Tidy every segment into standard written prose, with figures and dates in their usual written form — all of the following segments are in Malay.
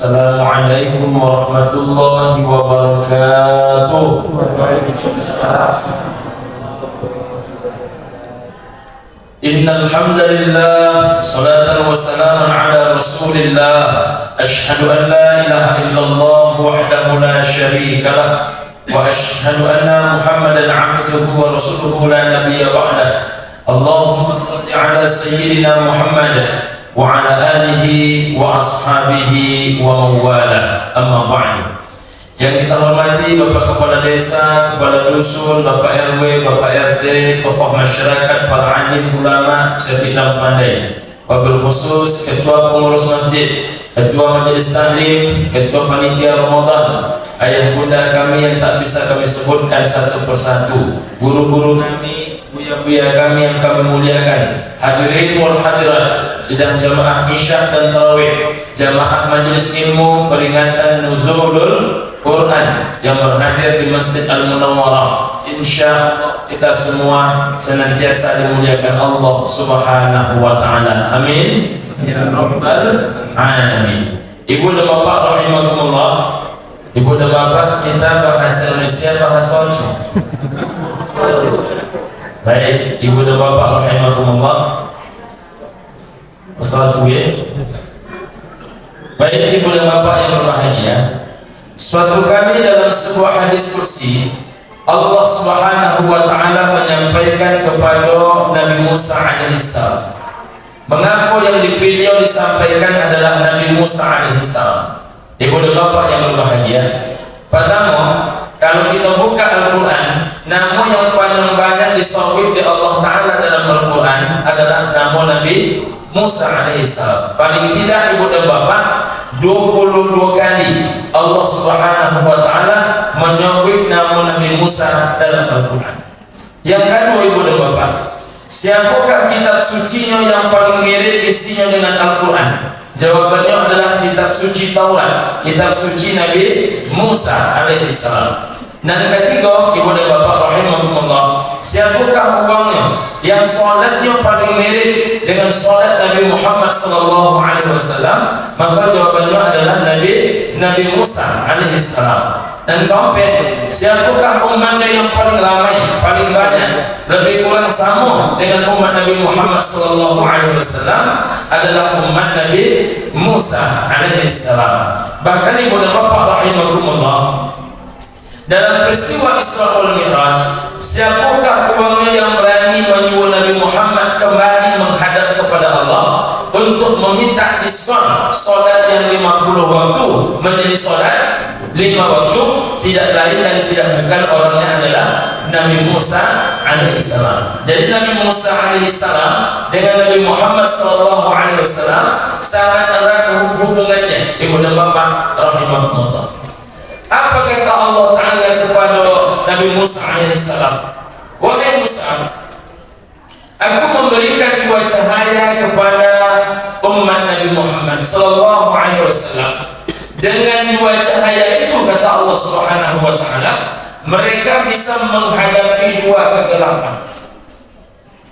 Assalamualaikum warahmatullahi wabarakatuh. Innal hamdalillah salatan wa salamun ala rasulillah. Ashhadu an la ilaha illallah wahdahu la syarika lah wa ashhadu anna Muhammadan abduhu wa rasuluhu la nabiyya ba'dah. Allahumma salli ala sayyidina Muhammad wa ala alihi wa ashabihi wa mawala. Amma ba'du. Yang kita hormati Bapak Kepala Desa, Kepala Dusun, Bapak RW, Bapak RT, tokoh masyarakat, para alim ulama, cerita pandai. Wabil khusus Ketua Pengurus Masjid, Ketua Majelis Taklim, Ketua Panitia Ramadan, ayah bunda kami yang tak bisa kami sebutkan satu persatu, guru-guru kami, buya-buya kami yang kami muliakan, hadirin wal hadirat, sidang jamaah isya dan tarawih, jamaah majelis ilmu peringatan nuzulul Quran yang berhadir di Masjid Al-Munawwarah. Insyaallah kita semua senantiasa dimuliakan Allah Subhanahu wa taala. Amin ya rabbal alamin. Ibu dan bapak rahimakumullah. Ibu dan bapak, kita bahasa Indonesia bahasa Ojo. Baik, ibu dan bapak rahimakumullah. Wassalatu ya. Baik, ibu dan bapak yang berbahagia. Suatu kali dalam sebuah hadis kursi, Allah Subhanahu wa taala menyampaikan kepada Nabi Musa alaihissalam. Mengapa yang dipilih disampaikan adalah Nabi Musa alaihissalam? Ibu dan bapak yang berbahagia, pertama, kalau kita buka Al-Quran, nama yang paling banyak disebut di Allah Ta'ala dalam Al-Quran adalah nama Nabi Musa alaihissalam. Paling tidak ibu dan bapak, 22 kali Allah Subhanahu wa taala menyebut nama Nabi Musa dalam Al-Quran. Yang kedua ibu dan bapak, siapakah kitab sucinya yang paling mirip isinya dengan Al-Quran? Jawabannya adalah kitab suci Taurat, kitab suci Nabi Musa alaihissalam. Dan ketiga, ibu dan bapak rahimahumullah, siapakah uangnya yang salatnya paling mirip dengan salat Nabi Muhammad sallallahu alaihi wasallam? Maka jawabannya adalah Nabi Musa alaihissalam. Dan keempat, siapakah umatnya yang paling ramai, paling banyak, lebih kurang sama dengan umat Nabi Muhammad sallallahu alaihi wasallam? Adalah umat Nabi Musa alaihissalam. Bahkan ibu dan bapak rahimakumullah, dalam peristiwa Isra wal Mi'raj, siapakah uangnya yang berani menyuruh Nabi Muhammad kembali menghadap kepada Allah untuk meminta diskon solat yang 50 waktu menjadi solat 5 waktu? Tidak lain dan tidak bukan orangnya adalah Nabi Musa alaihissalam. Jadi Nabi Musa alaihissalam dengan Nabi Muhammad sallallahu alaihi wasallam sangat erat hubungannya, ibu dan bapak rahimahumullah. Apa kata Allah Ta'ala kepada Nabi Musa alaihissalam? Wahai Musa, aku memberikan 2 cahaya kepada umat Nabi Muhammad sallallahu alaihi wasallam. Dengan 2 cahaya itu, kata Allah Subhanahu wa taala, mereka bisa menghadapi 2 kegelapan.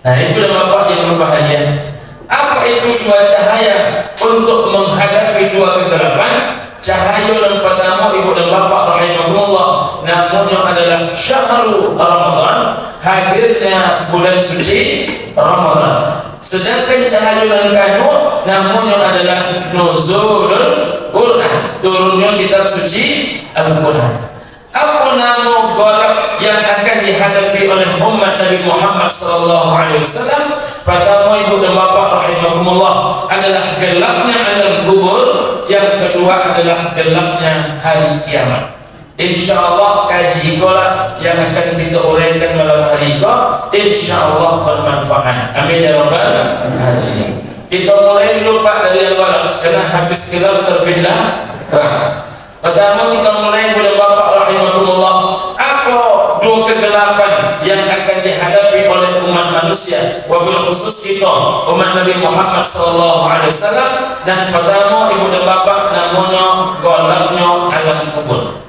Nah, ibu dan bapak yang berbahagia, apa itu 2 cahaya untuk menghadapi 2 kegelapan? Cahaya yang pertama, ibu dan bapak rahimahumullah, namanya adalah syahrul Ramadan, hadirnya bulan suci Ramadan. Sedangkan cahaya yang kedua namanya adalah nuzulul Quran, turunnya kitab suci Al-Quran. Apa nama golak yang akan dihadapi oleh umat Nabi Muhammad sallallahu alaihi wasallam? Pertama, ibu dan bapak rahimakumullah, adalah gelapnya alam kubur. Yang kedua adalah gelapnya hari kiamat. InsyaAllah kaji ikolah yang akan kita uraikan malam hari ini, InsyaAllah bermanfaat. Amin ya rabbal alamin. Kita mulai dulu Pak dari yang golak, karena habis gelap terbitlah terang. Pertama, kita mulai ibu dan bapak rahimakumullah, apa 2 kegelapan yang akan dihadapi oleh umat manusia, wabil khusus kita umat Nabi Muhammad sallallahu alaihi wasallam. Dan pertama, ibu dan bapak, namanya golapnya alam kubur.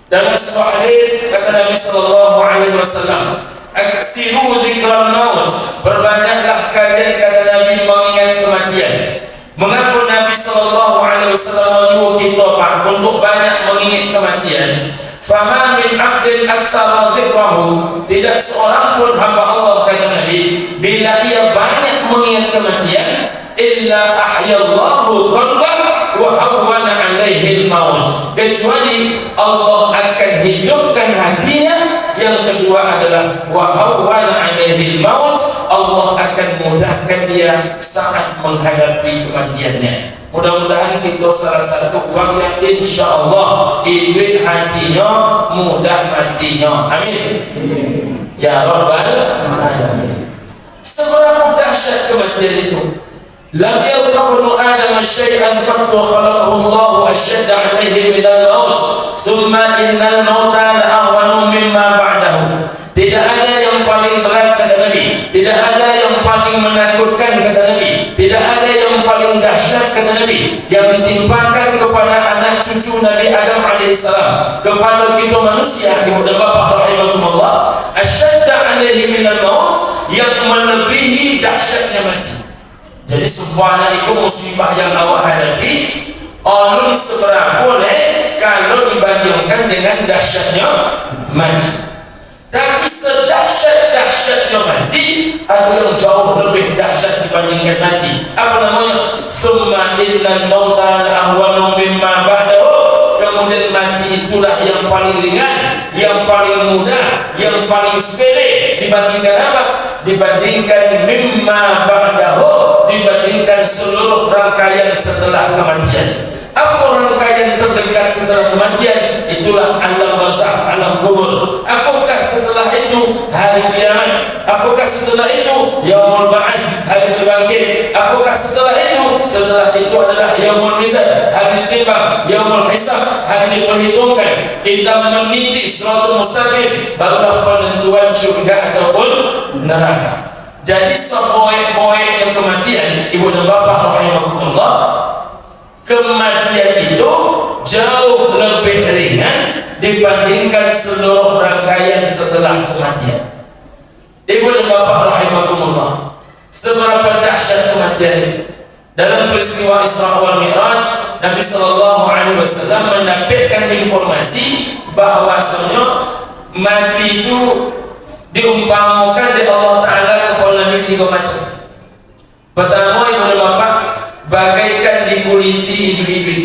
Dalam sebuah hadis kata Nabi sallallahu alaihi wasallam, aksiru dzikran maut, berbanyaklah kalian, kata Nabi, mengingat kematian. Mengapa Nabi sallallahu alaihi alaihi wasallam menyuruh kita Pak untuk banyak mengingat kematian. Fama min abdin aktsara dzikrahu, tidak seorang pun hamba Allah kata Nabi bila ia banyak mengingat kematian illa ahyallahu qalbahu wa hawwana alaihi al-maut, kecuali Allah akan hidupkan hatinya. Yang kedua adalah wa hawwana alaihi al-maut, Allah akan mudahkan dia saat menghadapi kematiannya. Mudah-mudahan kita salah satu orang yang insya-Allah hidup hatinya mudah matinya. Amin. Ya Rabbal Alamin. Seberapa dahsyat kematian itu? Lam yalqa ibnu Adam syai'an qattu khalaqahu Allah ashadda 'alaihi min al-maut, thumma innal mauta la'ahwanu mimma ba'dahu. Tidak ada yang paling berat kata Nabi, tidak ada yang paling menakutkan kata Nabi, tidak ada yang paling dahsyat kata Nabi yang ditimpakan kepada anak cucu Nabi Adam alaihissalam, kepada kita manusia, ibu dan bapa rahimakumullah, asyadda 'alaihi min al-maut, yang melebihi dahsyatnya mati. Jadi semuanya itu musibah yang awak hadapi ulun seberapa boleh kalau dibandingkan dengan dahsyatnya mati. Tapi sedahsyat-dahsyatnya mati ada yang jauh lebih dahsyat dibandingkan mati. Apa namanya? Summa innal mauta ahwanu mimma ba'dahu. Kemudian mati itulah yang paling ringan, yang paling mudah, yang paling sepele dibandingkan apa? Dibandingkan mimma ba'dahu, dibandingkan seluruh rangkaian setelah kematian. Apa rangkaian terdekat setelah kematian? Itulah alam barzakh, alam kubur. Apakah setelah itu hari kiamat? Apakah setelah itu yaumul ba'ats, hari berbangkit? Apakah setelah itu? Setelah itu adalah yaumul mizan, hari ditimbang, yaumul hisab, hari diperhitungkan. Kita meniti siratal mustaqim, barulah penentuan syurga ataupun neraka. Jadi sepoek-poeknya kematian, ibu dan bapak rahimakumullah, kematian itu jauh lebih ringan dibandingkan seluruh rangkaian setelah kematian. Ibu dan bapak rahimakumullah, seberapa dahsyat kematian itu. Dalam peristiwa Isra wal Mi'raj, Nabi sallallahu alaihi wasallam mendapatkan informasi bahwasanya mati itu diumpamakan di Allah Ta'ala kepada Nabi tiga macam. Pertama, ibu dan bapak, bagaikan dikuliti ibu-ibu.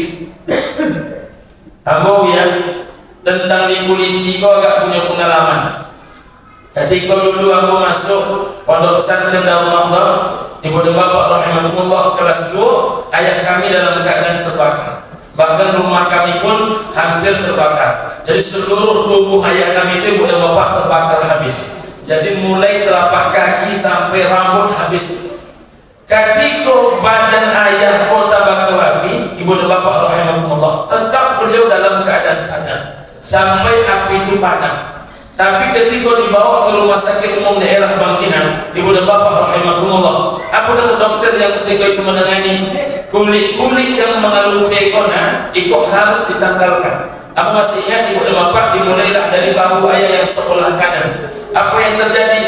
Ambo ya, tentang dikuliti kau agak punya pengalaman. Ketika dulu ambo masuk pondok pesantren Darul Mahdar, ibu dan bapak rahimakumullah, kelas 2, ayah kami dalam keadaan terbakar. Bahkan rumah kami pun hampir terbakar. Jadi seluruh tubuh ayah kami itu ibu dan bapak terbakar habis. Jadi mulai telapak kaki sampai rambut habis. Ketika badan ayah kota bakar api, ibu dan bapak rahimakumullah, tetap beliau dalam keadaan sadar sampai api itu padam. Tapi ketika dibawa ke rumah sakit umum daerah Bangkinang, ibu dan bapak rahimakumullah, apa kata dokter yang ketika itu menangani? Kulit-kulit yang mengalun pekona itu harus ditanggalkan. Aku masih ingat ibu dan bapak, dimulailah dari bahu ayah yang sebelah kanan. Apa yang terjadi?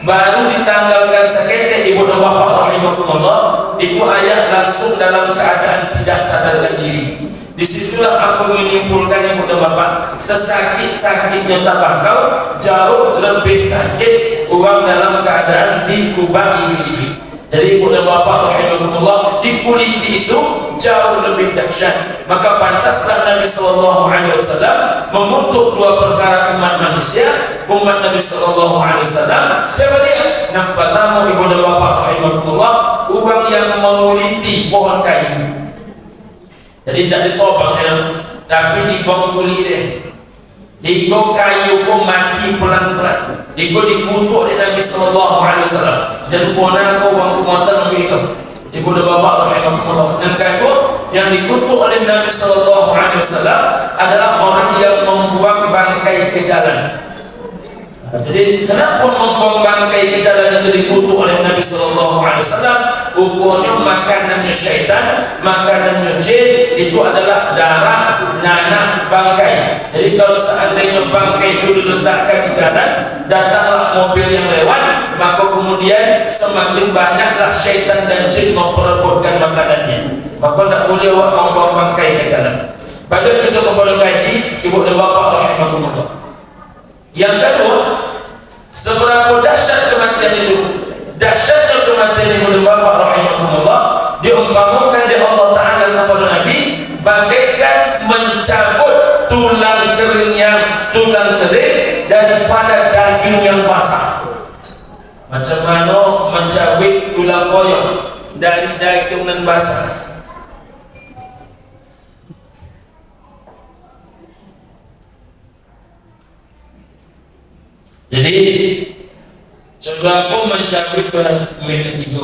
Baru ditanggalkan sakitnya ibu dan bapak rahimakumullah, ibu ayah langsung dalam keadaan tidak sadarkan diri. Disitulah aku menyimpulkan ibu dan bapak, sesakit-sakitnya tabakau jauh lebih sakit uang dalam keadaan dikubah ibu-ibu. Jadi ibu dan bapak rahimakumullah, dikuliti itu jauh lebih dahsyat. Maka pantaslah Nabi sallallahu alaihi wasallam mengutuk dua perkara umat manusia, umat Nabi sallallahu alaihi wasallam. Siapa dia? Yang pertama, ibu dan bapak rahimakumullah, orang yang menguliti pohon kayu. Jadi tidak ditobang ya, tapi dibong kuli deh. Iko kayu ko mati pelan-pelan. Iko dikutuk oleh Nabi sallallahu alaihi wasallam. Dan pona ko wang kumatan nabi itu. Ibu dan bapak rahimakumullah. Dan kedua, yang dikutuk oleh Nabi sallallahu alaihi wasallam adalah orang yang membuang bangkai ke jalan. Jadi kenapa membuang bangkai ke jalan itu dikutuk oleh Nabi sallallahu alaihi wasallam? Hukumnya makanannya syaitan, makanannya jin, itu adalah darah, nanah, bangkai. Jadi kalau seandainya bangkai itu diletakkan di jalan, datanglah mobil yang lewat, maka kemudian semakin banyaklah syaitan dan jin memperebutkan makanannya. Maka tak boleh awak membuang bangkai negara. Pada kita kepada kaji, ibu dan bapa rahimahumullah. Yang kedua, seberapa dahsyat kematian itu? Dahsyatnya kematian ibu dan bapa rahimahumullah diumpamakan di Allah Ta'ala kepada Nabi bagaikan mencabut tulang kering daripada daging yang basah. Macam mana mencabut tulang koyok dari daging yang basah? Jadi coba aku mencabut tulang mereka tiga.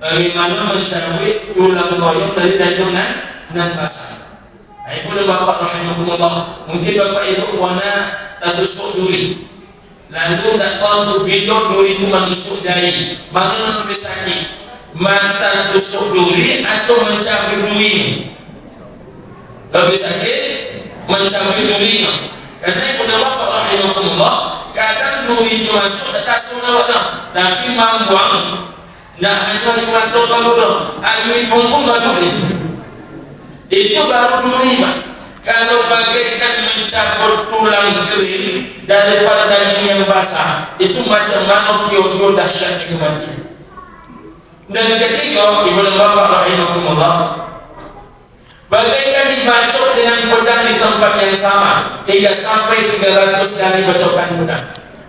Bagaimana mencabut tulang koyok dari daging nan basah? Nah, ibu dan bapak rahimahumullah, mungkin bapak ibu warna tak tusuk duri, lalu tak tahu tu bila duri itu menusuk jari, mana lebih sakit, mata tusuk duri atau mencabut duri? Lebih sakit mencabut duri. Karena ibu dan bapak rahimahumullah, kadang duri itu masuk tak tasuk awak, tapi mambuang. Nah, hanya iman tu kalau dah, ayu pun duri. Itu baru duri, Pak. Kalau bagaikan mencabut tulang kering daripada daging yang basah, itu macam mana tio-tio dahsyatnya kematian. Dan ketiga, ibu dan bapak rahimahumullah, bagaikan dibacok dengan pedang di tempat yang sama hingga sampai 300 kali bacokan pedang.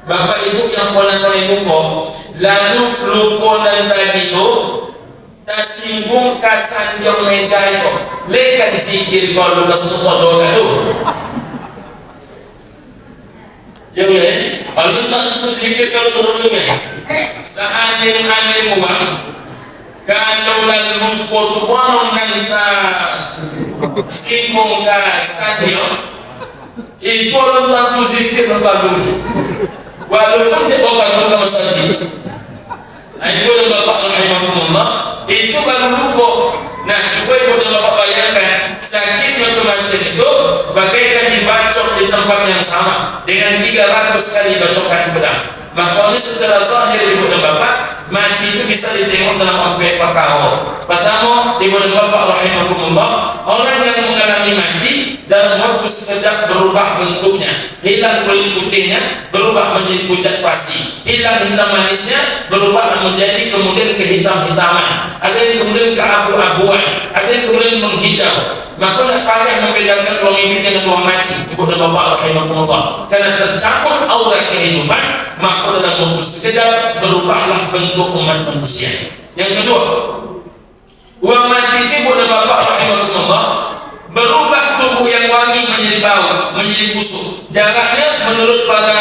Bapak ibu yang pola-pola luka, lalu luka dan tadi itu tersinggung kasan yang meja itu, leka disikir kalau luka sesuatu kado. Ya boleh, kalau tak bersikir kalau sesuatu ni, saat yang ane muam, kalau lalu luka tu orang nanta singgung kasan yang itu orang tak bersikir kalau walaupun dia orang masjid. Ibu dan bapak rahimahumullah, itu baru luka. Nah, coba ibu dan bapak bayangkan sakitnya kematian itu bagaikan dibacok di tempat yang sama dengan 300 kali bacokan pedang. Maka ini secara zahir ibu dan bapak, mati itu bisa ditengok dalam empat perkara. Pertama, ibu dan bapak rahimahumullah, orang yang mengalami mati dalam waktu sekejap berubah bentuknya, hilang kulit putihnya, berubah menjadi pucat pasi, hilang hitam manisnya, berubah menjadi kemudian kehitam-hitaman, ada yang kemudian keabu-abuan, ada yang kemudian menghijau. Maka tak payah membedakan ruang hidup dengan ruang mati, ibu dan bapak rahimahumullah, karena tercampur aura kehidupan, maka dalam waktu sekejap berubahlah bentuk umat manusia. Yang kedua, ruang mati itu ibu dan bapak rahimahumullah, berubah tubuh yang wangi menjadi bau, menjadi busuk. Jaraknya menurut para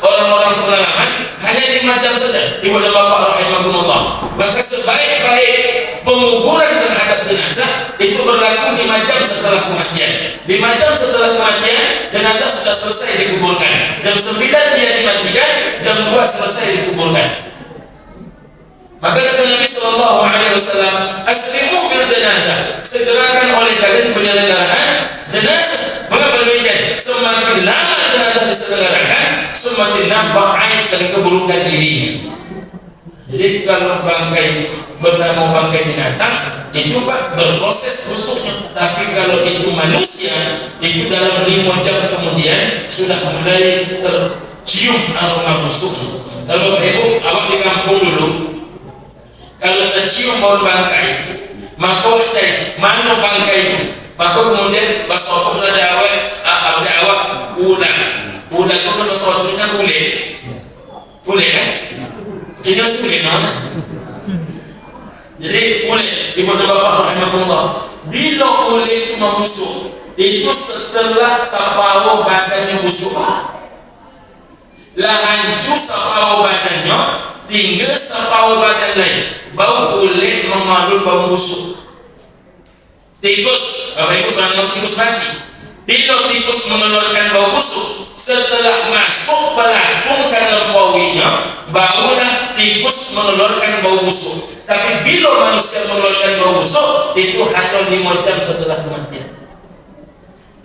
orang-orang pengalaman hanya 5 jam saja, ibu dan bapak rahimahumullah. Maka sebaik-baik penguburan terhadap jenazah itu berlaku 5 jam setelah kematian. 5 jam setelah kematian, jenazah sudah selesai dikuburkan. Jam 9 dia dimatikan, jam 2 selesai dikuburkan. Maka kata Nabi sallallahu alaihi wasallam, asrimu bil janazah, segerakan oleh kalian penyelenggaraan jenazah. Mengapa demikian? Semakin lama jenazah diselenggarakan, semakin nampak aib dan keburukan dirinya. Jadi kalau bangkai bernama bangkai binatang itu Pak berproses busuknya, tapi kalau itu manusia itu dalam 5 jam kemudian sudah mulai tercium aroma busuknya. Kalau Bapak Ibu awak di kampung dulu, kalau tercium bau bangkai, maka cek mana bangkai itu, maka kemudian basah ada awak ulang itu kan basah ule kan? Jadi masih bagaimana? Jadi ule, ibu dan bapak rahimahullah, bila ule itu membusuk, itu setelah separuh badannya busuk, lah hancur separuh badannya, tinggal separuh badan lain. Bau ule mengandung bau busuk. Tikus, Bapak Ibu pernah tikus mati. Bila tikus mengeluarkan bau busuk, setelah masuk pelakung ke dalam bawinya, barulah tikus mengeluarkan bau busuk. Tapi bila manusia mengeluarkan bau busuk, itu hanya 5 jam setelah kematian.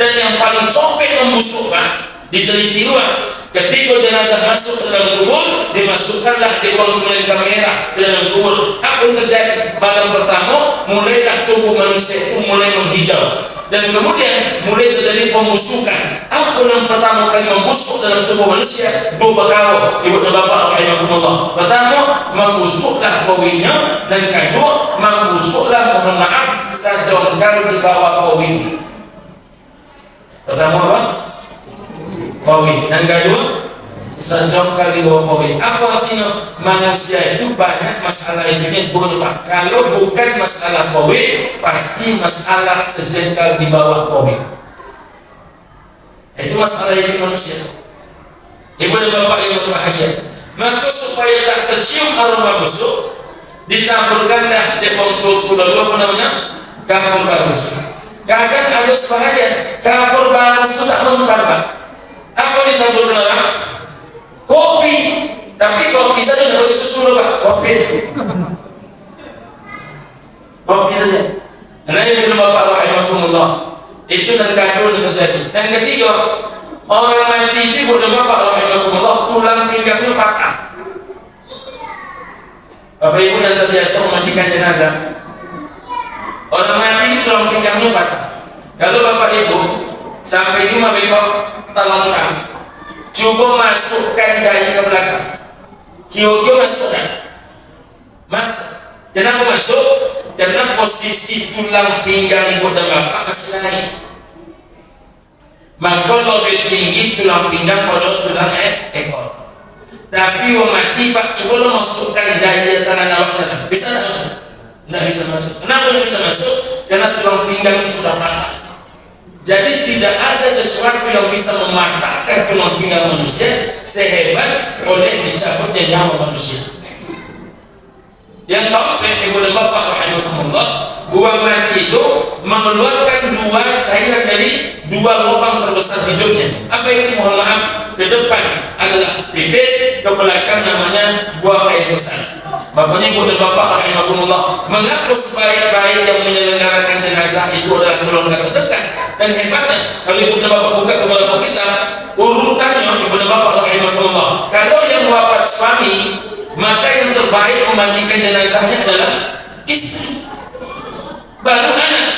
Dan yang paling compet membusukkan, diteliti ulang, ketika jenazah masuk ke dalam kubur, dimasukkanlah di ruang kemudian kamera ke dalam kubur. Apa yang terjadi? Malam pertama, mulailah tubuh manusia itu mulai menghijau, dan kemudian mulai terjadi pembusukan. Apa yang pertama kali membusuk dalam tubuh manusia? Dua perkara, ibu dan bapa rahimakumullah. Pertama, membusuklah bawinya, dan kedua, membusuklah, mohon maaf, sajongkal di bawah bawi. Pertama apa? Bawi. Dan kedua, sajongkal di bawah bawi. Apa artinya? Manusia itu banyak masalah hidupnya boleh pak. Kalau bukan masalah bawi, pasti masalah sejengkal di bawah bawi. Itu masalah hidup manusia. Ibu dan bapak yang berbahagia, maka supaya tak tercium aroma busuk, ditaburkanlah depong pulau apa namanya? Kapur barus. Kadang ada sebahagian kapur barus itu tak mempan pak. Apa ditabur orang? Kopi. Tapi kopi saja tidak boleh susu pak. Kopi. Kopi saja. Nah ibu dan bapak rahimakumullah, itu dan kandung yang terjadi. Dan ketiga, orang mati itu boleh bapak rahimakumullah, tulang pinggangnya patah. Bapak ibu yang terbiasa memandikan jenazah, orang mati itu tulang pinggangnya patah. Kalau bapak ibu sampai di rumah besok telangkan, coba masukkan jari ke belakang, kio-kio masukkan, masuk. Kenapa masuk? Karena posisi tulang pinggang ibu dan bapak masih naik. Maka lebih tinggi tulang pinggang pada tulang ekor. Tapi orang mati pak, coba lo masukkan jari tangan awak, bisa tak masuk? Tidak bisa masuk. Kenapa tidak bisa masuk? Karena tulang pinggang itu sudah patah. Jadi tidak ada sesuatu yang bisa mematahkan tulang pinggang manusia sehebat oleh dicabutnya nyawa manusia. Yang keempat, ibu dan bapak rahimakumullah, buang mati itu mengeluarkan dua cairan dari dua lubang terbesar hidupnya. Apa itu? Mohon maaf, ke depan adalah pipis, ke belakang namanya buang air besar. Bapaknya ibu dan bapak rahimakumullah, mengaku sebaik-baik yang menyelenggarakan jenazah itu adalah keluarga terdekat. Dan hebatnya, kalau ibu dan bapak buka kepada kita, urutannya ibu dan bapak rahimakumullah, kalau yang wafat suami, maka yang terbaik memandikan jenazahnya adalah istri, baru anak.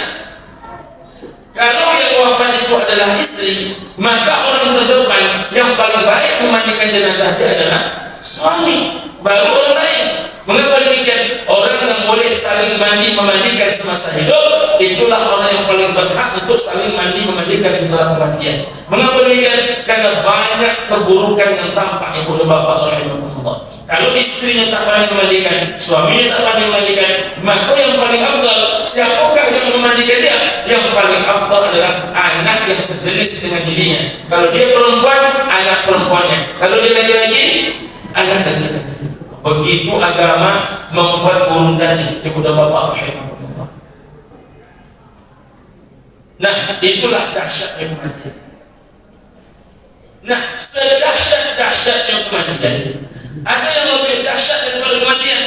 Kalau yang wafat itu adalah istri, maka orang terdepan yang paling baik memandikan jenazahnya adalah suami, baru orang lain. Mengapa demikian? Orang yang boleh saling memandikan semasa hidup, itulah orang yang paling berhak untuk saling memandikan setelah kematian. Mengapa demikian? Karena banyak keburukan yang tampak ibu dan bapak rahimahumullah. Kalau istrinya tak pandai memandikan, suaminya tak pandai memandikan, maka yang paling afdal, siapakah yang memandikan dia? Yang paling afdal adalah anak yang sejenis dengan dirinya. Kalau dia perempuan, anak perempuannya. Kalau dia laki-laki, anak laki-laki. Begitu agama membuat urutan ibu dan bapak rahimahumullah. Nah, itulah dahsyatnya kematian. Nah, sedahsyat-dahsyatnya kematian, ada yang lebih dahsyat daripada kematian.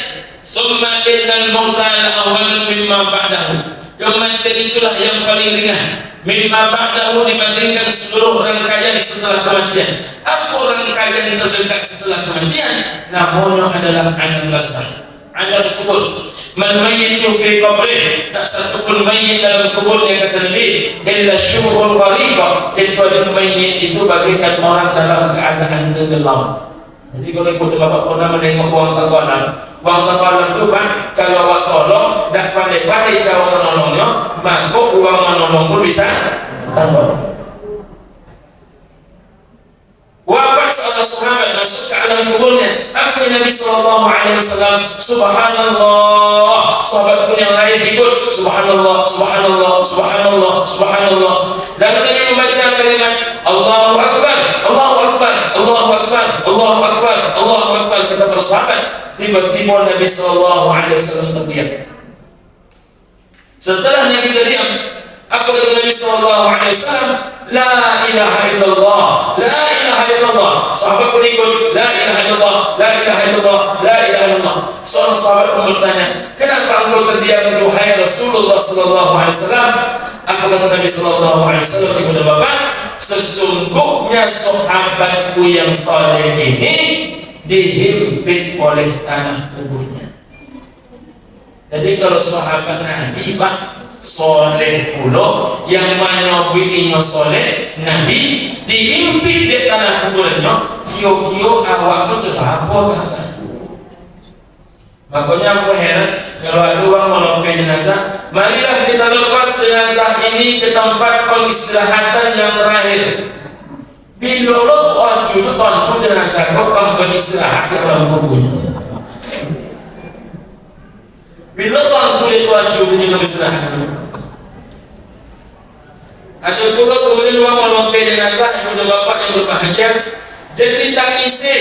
Summa innal mauta la'awwalun mimma ba'dahu. Kematian itulah yang paling ringan mimma ba'dahu dibandingkan seluruh rangkaian setelah kematian. Apa rangkaian yang terdekat setelah kematian? Namanya adalah alam barzakh, alam kubur. Man mayyitu fi qabrih, tak satu pun mayyit dalam kuburnya kata Nabi, illa syuhul gharibah, kecuali mayyit itu bagaikan orang dalam keadaan tenggelam. Jadi kalau ibu dan bapak pernah menengok uang terkolam itu kan, kalau awak tolong dan pandai-pandai cara menolongnya, maka uang menolong pun bisa tambah. Wafat seorang sahabat masuk ke alam kuburnya. Apa yang Nabi SAW? Subhanallah. Sahabat pun yang lain ikut Subhanallah, Subhanallah, Subhanallah, Subhanallah. Lalu Nabi membaca kalimat Allahu Akbar, Allahu Akbar, Allahu Akbar, Allahu Akbar, Allahu Akbar. Kata para sahabat, tiba-tiba Nabi SAW terdiam. Setelah Nabi terdiam, apa kata Nabi SAW? La ilaha illallah, la ilaha illallah. Sahabat pun ikut la ilaha illallah, la ilaha illallah, la ilaha illallah. Seorang sahabat pun bertanya, kenapa engkau terdiam duhai Rasulullah sallallahu alaihi wasallam? Apa kata Nabi Sallallahu Alaihi Wasallam? Ibu dan bapak, sesungguhnya sahabatku yang saleh ini dihimpit oleh tanah kuburnya. Jadi kalau sahabat Nabi Pak soleh pulo yang menyobiinya soleh Nabi dihimpit di tanah kuburnya, kio-kio awak itu lapor kan. Makanya aku heran kalau ada orang melompat jenazah, marilah kita lepas jenazah ini ke tempat pengistirahatan yang terakhir. Bila lo tuan tuan jenazah kau kamu beristirahat di dalam kuburnya. Bila tuan punya beristirahat. Ada pula kemudian orang melompat jenazah yang sudah bapak yang berbahagia, jadi tangisi.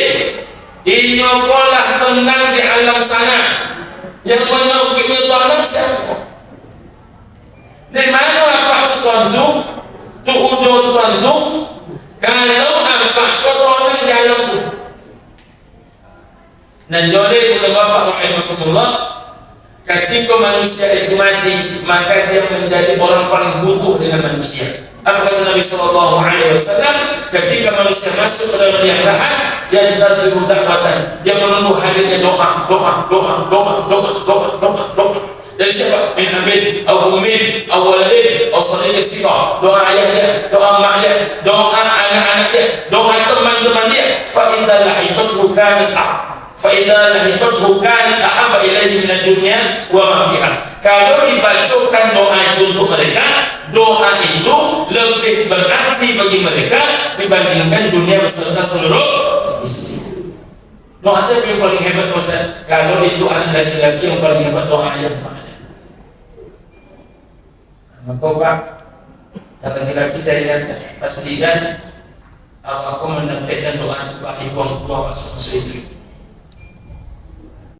Inyokolah tenang di alam sana. Yang menyokongnya tuan siapa? Di mana apa tuan tu? Tu udah tuan tu. Kalau apa tuan di alam tu. Dan jadi pada bapak rahimahumullah, ketika manusia itu mati, maka dia menjadi orang paling butuh dengan manusia. Apa kata Nabi Sallallahu Alaihi Wasallam? Ketika manusia masuk ke dalam liang lahat, dia ditazimu dakwatan, dia menunggu hadirnya doa. Dari siapa? Min amin, au ummin, au waladin, au sadiqin sika. Doa ayah dia, doa mak dia, doa anak-anak dia, doa teman-teman dia. Fa idza lahiqathu kanat فإذا لحقته كانت أحب إليه من الدنيا وما فيها. Kalau dibacakan doa itu untuk mereka, doa itu lebih berarti bagi mereka dibandingkan dunia beserta seluruh isi. Doa siapa yang paling hebat Ustaz? Kalau itu anak laki-laki yang paling hebat doa ayah maknanya. Maka Pak, kata laki-laki saya lihat pastikan aku menyampaikan doa Pak Ibu Pak sama istri.